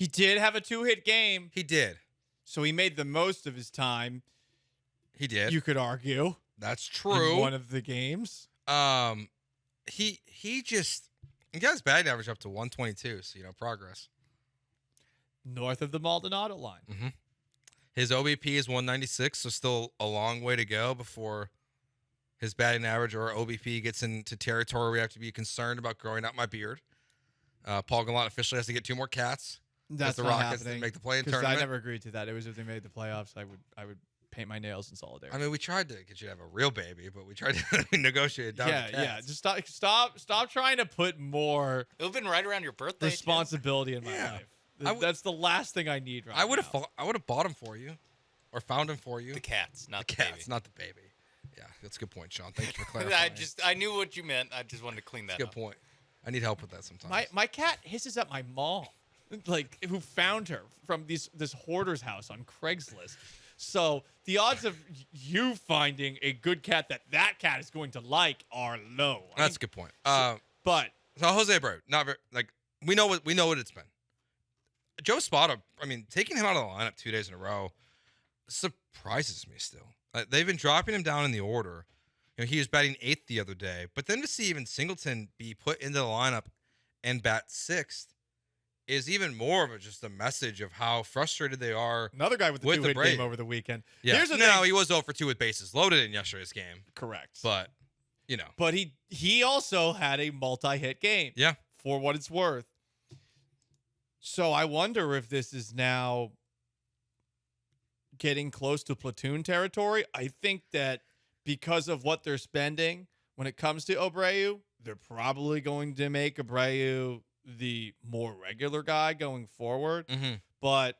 He did have a 2-hit game. He did. So he made the most of his time. He did. You could argue. That's true. In one of the games. He got his batting average up to 122, so progress. North of the Maldonado line. Mm-hmm. His OBP is 196, so still a long way to go before his batting average or OBP gets into territory where we have to be concerned about growing out my beard. Paul Gallant officially has to get 2 more cats. That's the not Rockets happening. Make the play in Because tournament. I never agreed to that. It was if they made the playoffs, I would paint my nails in solidarity. I mean, we tried to get you to have a real baby, but we tried to negotiate it down. Yeah. Just stop trying to put more. It would have been right around your birthday. Responsibility in my life. That's the last thing I need right now. I would have bought him for you, or found him for you. The cats, not the baby. cats, not the baby. Yeah, that's a good point, Sean. Thank you for clarifying. I knew what you meant. I just wanted to clean that up. Good point. I need help with that sometimes. My cat hisses at my mom, who found her from this hoarder's house on Craigslist. So the odds of you finding a good cat that cat is going to like are low. That's a good point. So Jose Abreu, not very, we know what it's been. Joe Spada, taking him out of the lineup 2 days in a row surprises me still. They've been dropping him down in the order. He was batting 8th the other day, but then to see even Singleton be put into the lineup and bat 6th is even more of just a message of how frustrated they are. Another guy with the 2-hit game over the weekend. Yeah, he was 0 for 2 with bases loaded in yesterday's game. Correct. But, But he also had a multi-hit game. Yeah. For what it's worth. So I wonder if this is now getting close to platoon territory. I think that because of what they're spending when it comes to Abreu, they're probably going to make Abreu the more regular guy going forward. Mm-hmm. But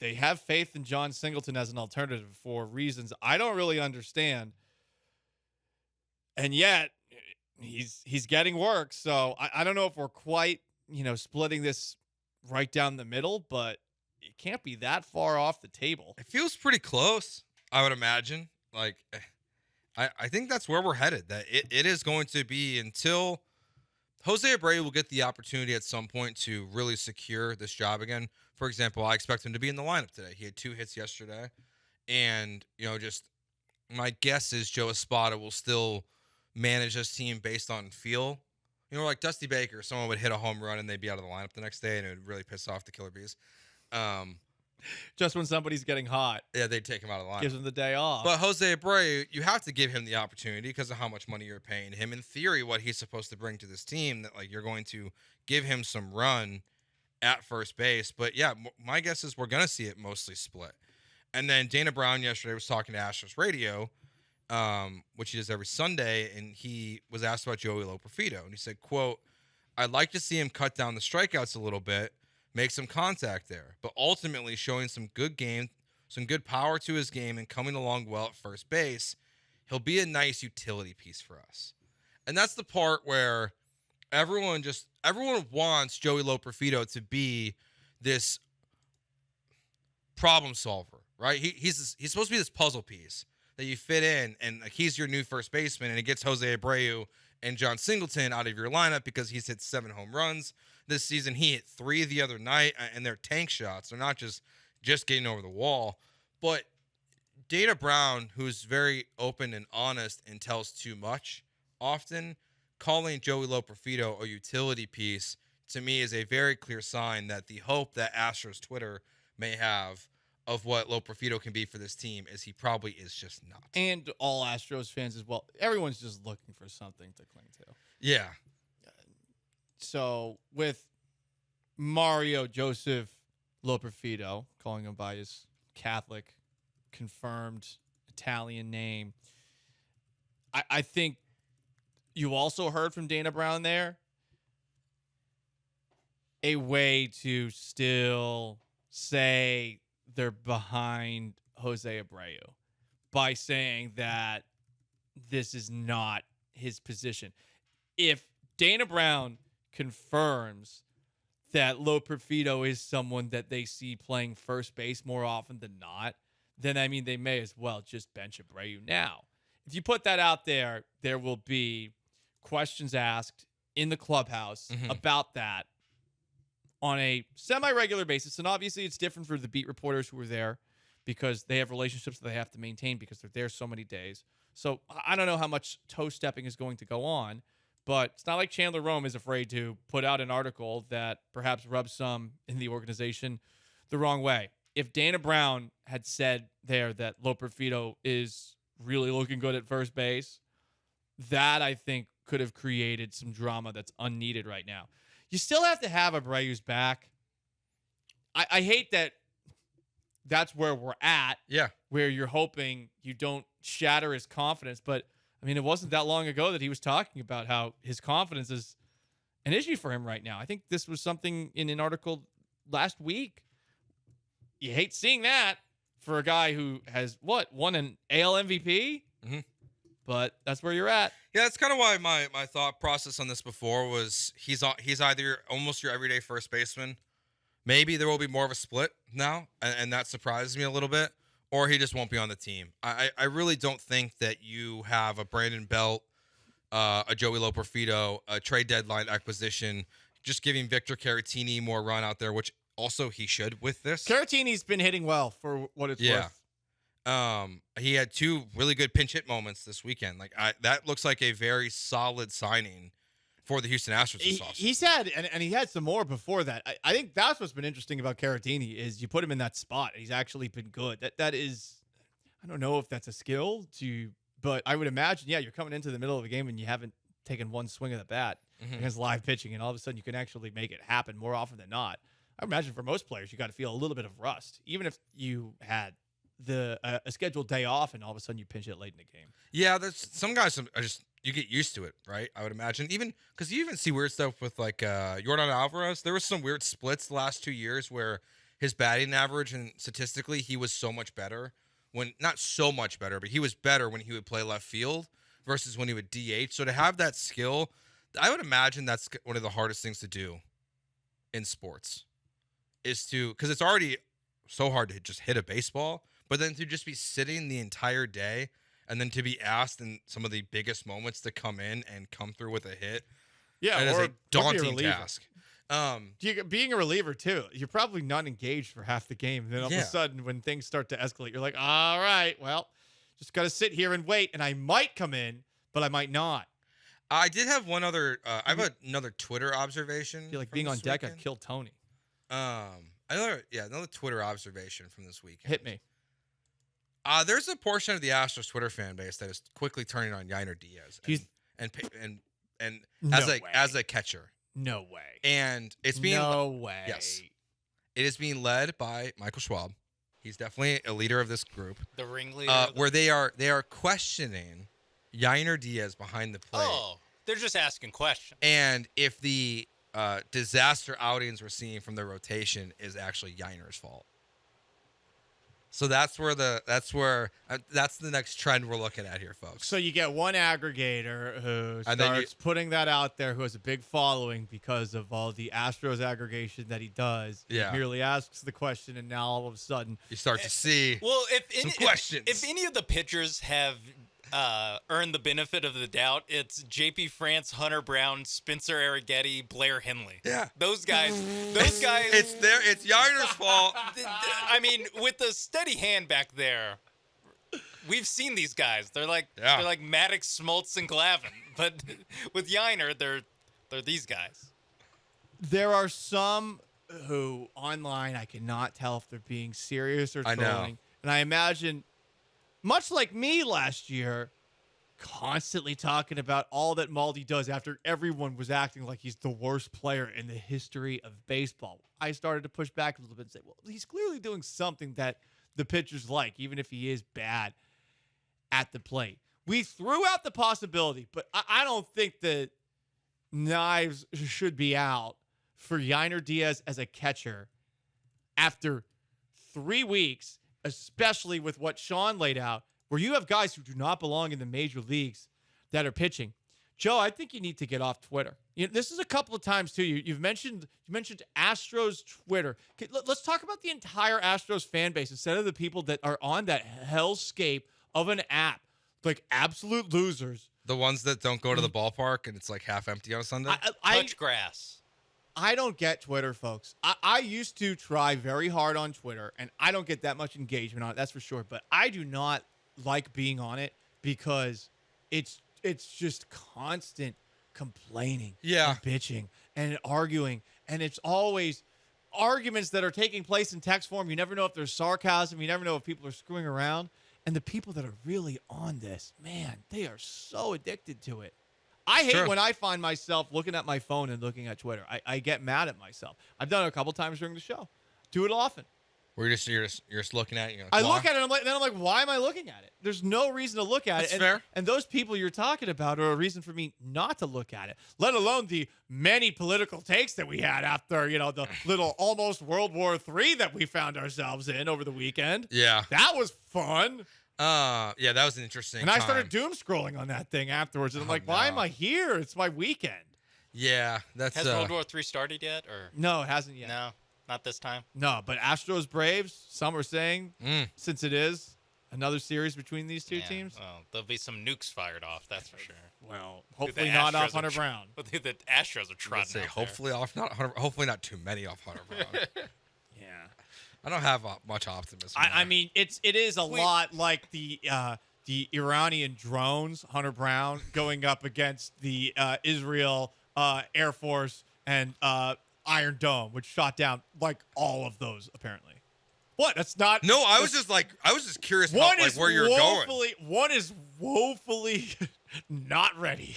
they have faith in John Singleton as an alternative for reasons I don't really understand. And yet he's getting work. So I don't know if we're quite, splitting this right down the middle, but it can't be that far off the table. It feels pretty close, I would imagine. I think that's where we're headed. That it is going to be until Jose Abreu will get the opportunity at some point to really secure this job again. For example, I expect him to be in the lineup today. He had 2 hits yesterday. And, just my guess is Joe Espada will still manage this team based on feel. Like Dusty Baker, someone would hit a home run and they'd be out of the lineup the next day, and it would really piss off the Killer Bees. Just when somebody's getting hot. Yeah, they'd take him out of the lineup. Gives him the day off. But Jose Abreu, you have to give him the opportunity because of how much money you're paying him. In theory, what he's supposed to bring to this team, that you're going to give him some run at first base. But yeah, my guess is we're going to see it mostly split. And then Dana Brown yesterday was talking to Astros Radio, which he does every Sunday, and he was asked about Joey Loperfido. And he said, quote, "I'd like to see him cut down the strikeouts a little bit, make some contact there, but ultimately showing some good game, some good power to his game and coming along well at first base, he'll be a nice utility piece for us." And that's the part where everyone wants Joey Loperfido to be this problem solver, right? He's supposed to be this puzzle piece that you fit in, and he's your new first baseman, and it gets Jose Abreu and John Singleton out of your lineup because he's hit 7 home runs this season. He hit 3 the other night, and they're tank shots. They're not just getting over the wall. But Dana Brown, who's very open and honest and tells too much often, calling Joey Loperfido a utility piece, to me, is a very clear sign that the hope that Astros Twitter may have of what Loperfido can be for this team is he probably is just not. And all Astros fans as well. Everyone's just looking for something to cling to. Yeah. So with Mario Joseph Loperfido, calling him by his Catholic confirmed Italian name, I think you also heard from Dana Brown there a way to still say they're behind Jose Abreu by saying that this is not his position. If Dana Brown confirms that Loperfido is someone that they see playing first base more often than not, then they may as well just bench Abreu now. If you put that out there, there will be questions asked in the clubhouse about that on a semi-regular basis. And obviously it's different for the beat reporters who are there because they have relationships that they have to maintain because they're there so many days. So I don't know how much toe stepping is going to go on, but it's not like Chandler Rome is afraid to put out an article that perhaps rubs some in the organization the wrong way. If Dana Brown had said there that Loperfido is really looking good at first base, that I think could have created some drama that's unneeded right now. You still have to have Abreu's back. I hate that that's where we're at. Yeah. Where you're hoping you don't shatter his confidence. But, I mean, it wasn't that long ago that he was talking about how his confidence is an issue for him right now. I think this was something in an article last week. You hate seeing that for a guy who has, won an AL MVP? Mm-hmm. But that's where you're at. Yeah, that's kind of why my thought process on this before was he's either almost your everyday first baseman. Maybe there will be more of a split now, and that surprises me a little bit, or he just won't be on the team. I really don't think that you have a Brandon Belt, a Joey Loperfido, a trade deadline acquisition, just giving Victor Caratini more run out there, which also he should with this. Caratini's been hitting well for what it's worth. He had 2 really good pinch hit moments this weekend. That looks like a very solid signing for the Houston Astros this offseason. He's had, and he had some more before that. I think that's what's been interesting about Caratini is you put him in that spot. He's actually been good. That is, I don't know if that's a skill but I would imagine, you're coming into the middle of a game and you haven't taken one swing of the bat against live pitching, and all of a sudden you can actually make it happen more often than not. I imagine for most players, you got to feel a little bit of rust, even if you had a scheduled day off and all of a sudden you pinch it late in the game. Yeah, there's some guys are just, you get used to it, right? I would imagine, even because you even see weird stuff with Yordan Alvarez. There was some weird splits the last 2 years where his batting average and statistically he was so much better when, not so much better, but he was better when he would play left field versus when he would DH. So to have that skill, I would imagine that's one of the hardest things to do in sports is because it's already so hard to just hit a baseball, but then to just be sitting the entire day and then to be asked in some of the biggest moments to come in and come through with a hit. Yeah, it is a daunting task. Being a reliever too, you're probably not engaged for half the game. And then all of a sudden, when things start to escalate, you're like, all right, well, just got to sit here and wait. And I might come in, but I might not. I did have one other, I have another Twitter observation. I feel like being on deck, I'd kill Tony. Another Twitter observation from this weekend. Hit me. There's a portion of the Astros Twitter fan base that is quickly turning on Yainer Diaz and as a catcher. No way. And it's being way. Yes, it is being led by Michael Schwab. He's definitely a leader of this group. The ringleader. Where they are questioning Yainer Diaz behind the plate. Oh, they're just asking questions. And if the disaster outings we're seeing from the rotation is actually Yainer's fault. So that's the next trend we're looking at here, folks. So you get one aggregator who starts putting that out there, who has a big following because of all the Astros aggregation that he does. Yeah. He merely asks the question, and now all of a sudden you start to see some questions. If any of the pitchers have earned the benefit of the doubt, it's JP France, Hunter Brown, Spencer Arrighetti, Blair Henley. Yeah. Those guys. It's Yainer's fault. I mean, with the steady hand back there, we've seen these guys. They're like Maddox, Smoltz, and Glavine. But with Yainer, they're these guys. There are some who online I cannot tell if they're being serious or trolling. I know. And I imagine, much like me last year, constantly talking about all that Maldi does after everyone was acting like he's the worst player in the history of baseball. I started to push back a little bit and say, well, he's clearly doing something that the pitchers like, even if he is bad at the plate. We threw out the possibility, but I don't think that knives should be out for Yainer Diaz as a catcher after 3 weeks, especially with what Sean laid out, where you have guys who do not belong in the major leagues that are pitching. Joe, I think you need to get off Twitter. This is a couple of times too. You mentioned Astros Twitter. Let's talk about the entire Astros fan base instead of the people that are on that hellscape of an app, like absolute losers. The ones that don't go to the ballpark and it's like half empty on a Sunday. Touch grass. I don't get Twitter, folks. I used to try very hard on Twitter, and I don't get that much engagement on it, that's for sure. But I do not like being on it because it's just constant complaining, and bitching, and arguing, and it's always arguments that are taking place in text form. You never know if there's sarcasm. You never know if people are screwing around. And the people that are really on this, man, they are so addicted to it. I hate when I find myself looking at my phone and looking at Twitter. I get mad at myself. I've done it a couple times during the show. Do it often. Where you're just looking at it. I look at it, and I'm like, why am I looking at it? There's no reason to look at it. That's fair. And those people you're talking about are a reason for me not to look at it, let alone the many political takes that we had after, the little almost World War III that we found ourselves in over the weekend. Yeah. That was fun. Yeah, that was an interesting And I started doom scrolling on that thing afterwards. And I'm like, why am I here? It's my weekend. Yeah, that's... Has World War III started yet? Or No, it hasn't yet. No. Not this time. No, but Astros Braves, some are saying, since it is another series between these two teams. Well, there'll be some nukes fired off, that's for sure. Well, hopefully not off Hunter Brown. The Astros are trotting out hopefully not too many off Hunter Brown. Yeah. I don't have much optimism. I mean, it is a lot like the Iranian drones, Hunter Brown, going up against the Israel Air Force and Iron Dome, which shot down like all of those apparently. What? That's not. No, I was just curious about where you're going. One is woefully not ready.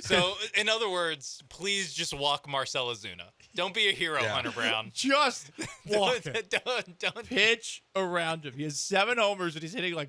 So, in other words, please just walk Marcell Ozuna. Don't be a hero, Hunter Brown. Just walk him. Don't Pitch around him. He has 7 homers and he's hitting like